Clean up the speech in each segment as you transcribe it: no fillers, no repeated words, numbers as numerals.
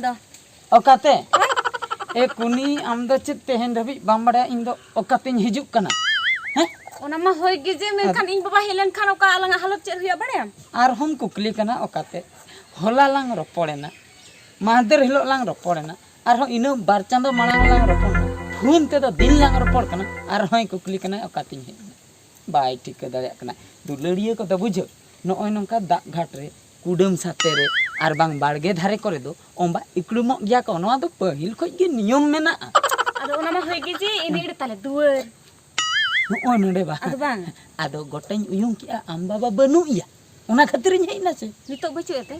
ᱫᱚ ᱚᱠᱟᱛᱮ ए कुनी आम दो चेत तेहन धबी बाम बड़ा इन दो ओकातेኝ हिजुक कना हैं ओना मा होय गे जे मेनखान इन बाबा हेलन खान ओका अलंग हालत चेत हुया बड़े आर हम कुकली कना ओकाते होला लांग रोपड़ेना मादर हिलो लांग रोपड़ेना आर हो इनो बार चांदो मांग लांग रोपड़ना फोन ते दो दिन लांग रोपड़ कना आर होय कुकली कना ओकातेኝ हे बाय ठीक दाड़िया कना दुलड़िया को दो बुझो नोय नंका दाग घाट रे कुडम साते रे आर बांग बाड़गे धारे करे दो ओंबा इकड़ुमो गया को नोआ दो पहिल खoj गे नियम मेना आदो ओना मा होय गे जे इनी ताले दुवर नोय नडे बा आदो बांग आदो गोटेñ उयुं किया आम बाबा बनु या ओना खातिर हेना से नितो बचु एते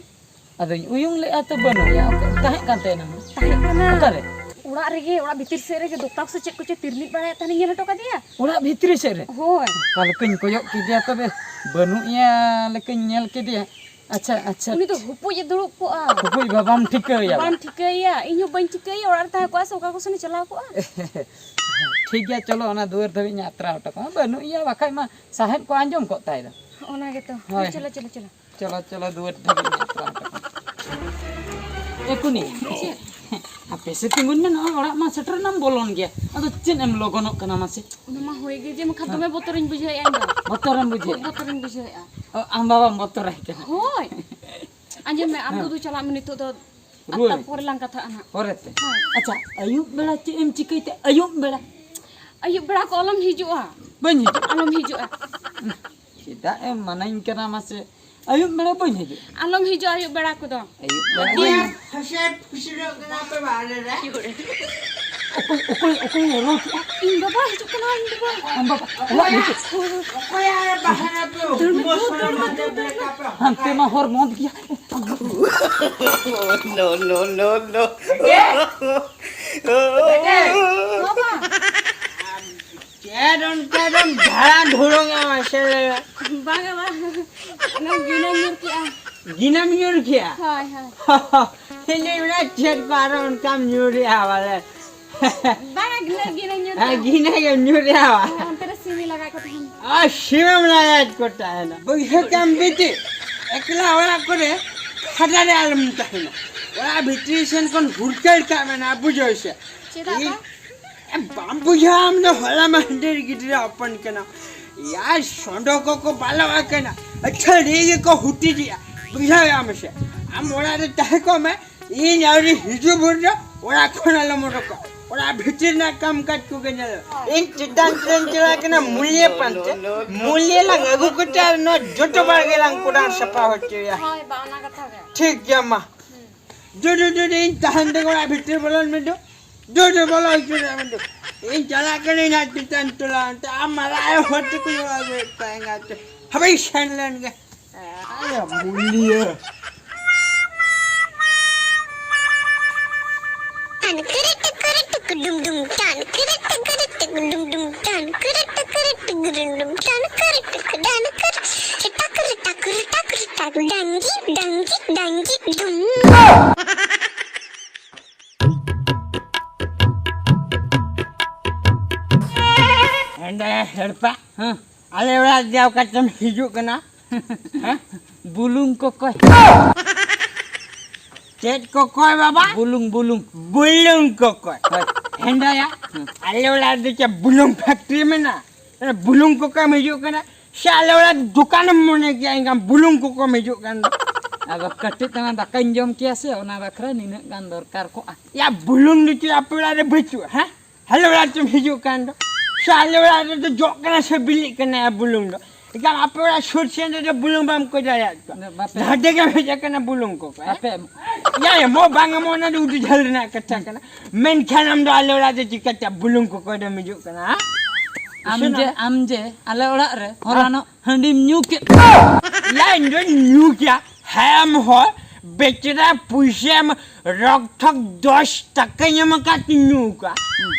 आदो उयुं ले आ तो बनु या ताहे काते ना ताहे कना ओकारे उड़ा रेगे उड़ा भीतर से रेगे दोक्ता से चेक को चे तिरमिट बड़ा ताने ये हटो का दिया उड़ा भीतर से रे होय काल कñ कोयक के दिया तबे बनु या लेकñ नेल के दिया अच्छा अच्छा उनी तो हुपु ये दुड़ुब को आ हुपुई बाबाम ठिकया बाम ठिकया इनु बन ठिकया उड़ा ता को आस ओका को सने चला को ठीक गया चलो ओना दुवर धबी यात्रा हटो का बनु या बाखाय मा साहेब को आंजम को ताय दा ओना गे तो चलो चलो चलो चलो चलो दुवर धबी यात्रा हटो ए कुनी आपे से तिंगुन में ना ओड़ा मा सेटर नाम बोलोन गया अदो चेन एम लोगोनो कना मासे ओना मा होय गे जे म खातो में बोतरिन बुझे आइन दो बोतरन बुझे बोतरिन बुझे आ आम बाबा बोतर है के होय अंजे में आम दुदु चला में नितो दो आता पर लांग कथा ना परते अच्छा अयुब बेला चे एम चिकैते अयुब बेला को अलम हिजुआ बनी अलम हिजुआ सीधा एम मनाइन कना मासे अयुब बेला बनी अलम हिजुआ अयुब बेला को दो अयुब बेला हसे फुसिरो कना पे बाले रे ओकोy रो इन बाबा हिजु कना इन बाबा हम बाबा ओला हिजु ओकोय यार बहाना पे हमते मा हर मोद किया नो नो नो नो बाबा केडन झाड़ा ढोरोंगा मासे बागा बा ना गिना म्यूर किया हाय हाय हेले उना चेक पारो उनका म्यूर आवाले बागा गिना गिना के म्यूर आवा अंतर सीमी लगा को था आ शिवम लायत कोटा है ना बुझे काम बेटे एकला वाला करे खदारे आलम ताहिना वाला भिट्रिशन कोन हुरकल का में ना बुझो से चेदा बा बाम्बुया हमने होला मंदिर गिदरे अपन केना यार सोंडो को बाला केना अच्छा रेगे को हुटी दिया बुझा हमसे हम ओरा रे तह को में ई यारी हिजु बुरजा ओरा खोनाला मोरको ओरा भितिर ना काम काट को के इन चिदान ट्रेन चला के ना मूल्य पंचे मूल्य लंग अगु कुटा न जोटो बार के लंग कुडा सफा होचे या हाय बाना कथा गे ठीक जमा जो इन तहन दे ओरा भितिर बोलन में जो बोलो जो इन चला के नहीं ना चिदान तुला त हमारा होट को आगे पाएगा तो हमें शन लेंगे अरे मूल्य dum dum tan kirit dum dum tan kirit dum dum tan kirit dan tak dangi dum anda herpa ale ora jaw katam hijuk kana bulung kokoy चेट कोकोय बाबा bulung कोकोय हेंडा या आले वाला देखे बुलुंग फैक्ट्री में ना बुलुंग कोकोय में जो करना शाले वाला दुकान में क्या इनका बुलुंग कोकोय में जो करना अब कटे तना दाकाइन जम किया से ओना बखरा निन गान दरकार को या बुलुंग नीचे आप वाला रे बचू हैं हेलो वाला तुम हिजू करना शाले वाला तो जो करना से बिली करना है बुलुंग इका आप वाला शूट से जो बुलुंग बम को जाया हटे के में जाकर ना बुलुंग को आपे या मो बांग मो ना उठ झल ना कच्चा करना मेन खाना हम डाले वाला जे कच्चा बुलुंग को कोड में जो करना आमजे आले ओड़ा रे होरानो हंडी न्यू के या इंजो न्यू क्या हम हो बेचरा पुइसे हम रक ठक 10 टका यम का न्यू का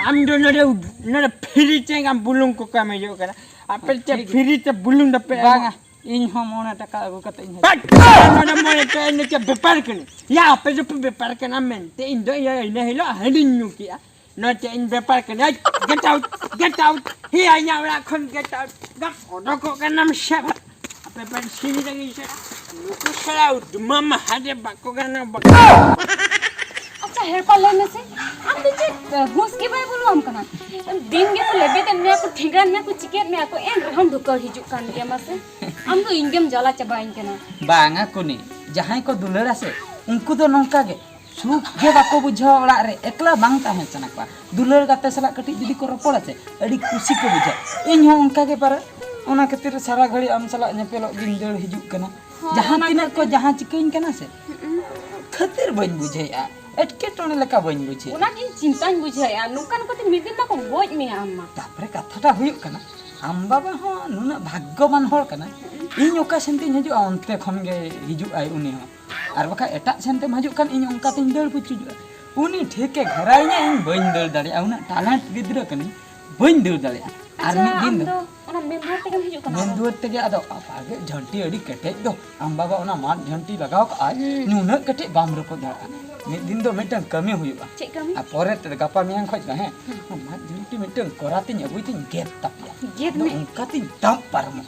हम जो न फ्री चेंगा बुलुंग को का में जो करना आपे ते फ्री ते बुलुंग दपे बांगा इन हम ओना टका अगु कते इन न मोने ते ने के व्यापार करनी या आपे जो व्यापार करना मेंटे इन दो ये ने हेलो हंडी न्यू किया न ते इन व्यापार करना गेट आउट ही आया वाला खन गेट आउट गप ओडो को का नाम से आपे पर सीनी लगी से लोग सला मम्मा हाजे बाको का ना अच्छा हेयर पर ले में से हम तो जे घुस के बाय बोलो हम कना दिन के तो लेबे ते मैं को ठेंगरान में को चिकेट में को एन हम ढुकर हिजु कान के मासे हम तो इंगेम जाला चबाइन कना बांगा कोनी जहां को दुलड़ा से उनको तो नौका गे सुख गे बाको बुझा ओड़ा रे एकला बांग ताहे सना का दुलड़ गाते सला कटी जदी को रपोड़ा से अड़ी खुशी को बुझा इन हो उनका के पर ओना खातिर सारा घड़ी आम सला नेपेलो दिन दड़ हिजु कना जहां तिना को जहां चिकइन कना से खातिर बन बुझेया एटके टोने लका बन बुझे ओना की चिंतान बुझाया नुकान को मिदिन मा को गोज में अम्मा तापरे कथाटा हुयु कना आम बाबा हो नुना भाग्यवान होड़ कना इन ओका सेंते हिजु अंते खन गे हिजु आई उनी हो आर बका एटा सेंते हजु कान इन ओंका तिन दड़ पुचु उनी ठीके घराइया इन बन दड़ दाड़े उना टैलेंट गिद्रा कनी बन दड़ दाड़े आर मिद दिन दो ओना मेंदुर तेगे हिजु कना मेंदुर तेगे आदो आगे झंटी अड़ी कटे दो आम बाबा ओना मान झंटी लगाओ का आज नुना कटे बाम रको दाड़ा मिद दिन दो मिटन कमी हुयुआ चेक कमी आ पोरे ते गपा मियां खोज का है मा झंटी मिटन कोरातिन अबुतिन गेट तापिया गेट में उनका तिन दम पारमो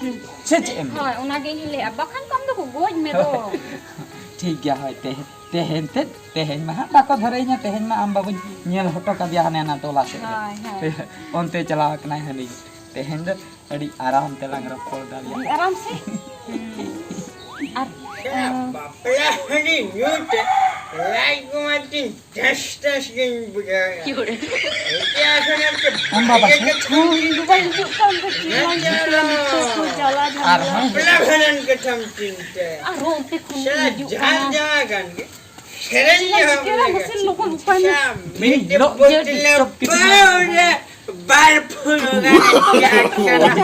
से एम हाय ओना गे हिले बखान कम दो को गोज में दो ठीक गया है तेहेन मा बाको धरैना तेहेन मा आम बाबू नेल हटो का दिया हने ना टोला से हाय हाय ओनते चला कना हनी तेहेन दो अड़ी आराम ते लांग रपोड़ दालिया आराम से और बापला हनी न्यूट लाइक मार्टिन दस दिन बुझा क्या सुना के हम बाबा दुबई हिजु कान को जाला आर जाला बापला भनन के थम चिंते आ रोते खुन चला हिजु जा कान जा गन के शरण जो केरा मसिन लोगन उपाय में मिट बोतल पाउडर बार फुल होगा क्या करना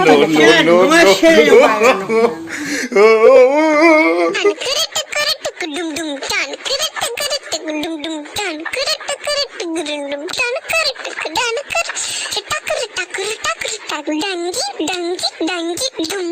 Dangi, dangi, dangi, dum.